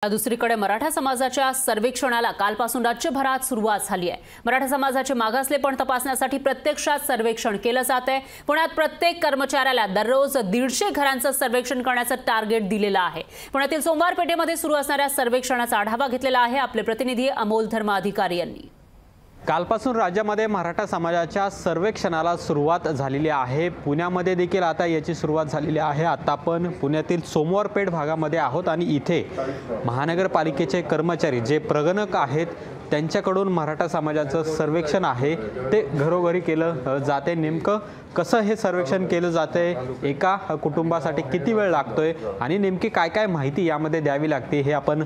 दुसरीकडे मराठा समाजाच्या सर्वेक्षणाला कालपासून राज्यभरात सुरुवात झाली आहे। मराठा समाजाचे मागासलेपण तपासण्यासाठी प्रत्यक्षात सर्वेक्षण केलं जात आहे। पुण्यात प्रत्येक कर्मचाऱ्याला दररोज 150 घरांचं सर्वेक्षण करण्याचं टार्गेट दिलेलं आहे। पुण्यातील सोमवार पेठेमध्ये सुरू असणाऱ्या सर्वेक्षणाचा आढावा घेतलेला आहे आपले प्रतिनिधी अमोल धर्माधिकारी यांनी। कालपासून राज्यामध्ये मराठा समाजाच्या सर्वेक्षणाला सुरुवात झालेली आहे। पुण्यामध्ये देखील आता याची सुरुवात झालेली आहे। आता आपण पुण्यातील सोमवार पेठ भागामध्ये आहोत आणि इथे महानगरपालिकेचे कर्मचारी जे प्रगणक आहेत त्यांच्याकडून मराठा समाजाचं सर्वेक्षण आहे ते घरोघरी केलं जाते। नेमकं कसं हे सर्वेक्षण केलं जाते, एका कुटुंबासाठी किती वेळ लागतोय आणि नेमकी काय काय माहिती यामध्ये द्यावी लागते हे आपण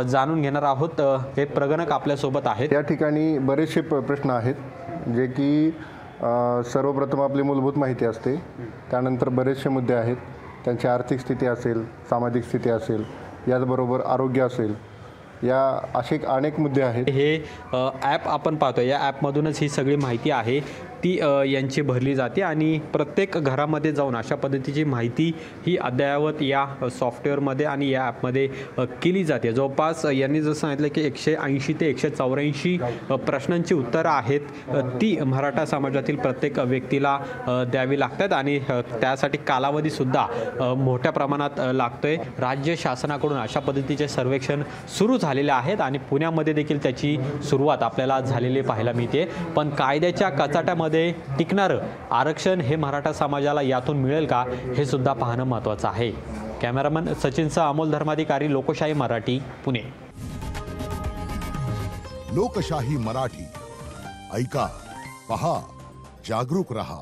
जाणून घेणार आहोत। हे प्रगणक आपल्यासोबत आहेत। या ठिकाणी बरेचसे प्रश्न आहेत जे की सर्वप्रथम आपली मूलभूत माहिती असते, त्यानंतर बरेचसे मुद्दे आहेत, त्यांची आर्थिक स्थिती असेल, सामाजिक स्थिती असेल, याचबरोबर आरोग्य असेल, या असे अनेक मुद्दे आहेत। हे ॲप आपण पाहतो, या ॲपमधूनच ही सगळी माहिती आहे ती यांची भरली जाते आणि प्रत्येक घरामध्ये जाऊन अशा पद्धतीची माहिती ही अद्ययावत या सॉफ्टवेअरमध्ये आणि या ॲपमध्ये केली जाते। जवळपास यांनी जसं सांगितलं की 180 ते 184 प्रश्नांची उत्तरं आहेत ती मराठा समाजातील प्रत्येक व्यक्तीला द्यावी लागतात आणि त्यासाठी कालावधीसुद्धा मोठ्या प्रमाणात लागतोय। राज्य शासनाकडून अशा पद्धतीचे सर्वेक्षण सुरू झालेले आहेत आणि पुण्यामध्ये देखील त्याची सुरुवात आपल्याला झालेली पाहायला मिळते। पण कायद्याच्या कचाट्यामध्ये टिकणारं आरक्षण हे मराठा समाजाला यातून मिळेल का हे सुद्धा पाहणं महत्त्वाचं आहे। कॅमेरामन सचिनचा अमोल धर्माधिकारी, लोकशाही मराठी, पुणे। लोकशाही मराठी, ऐका, पहा, जागरूक रहा।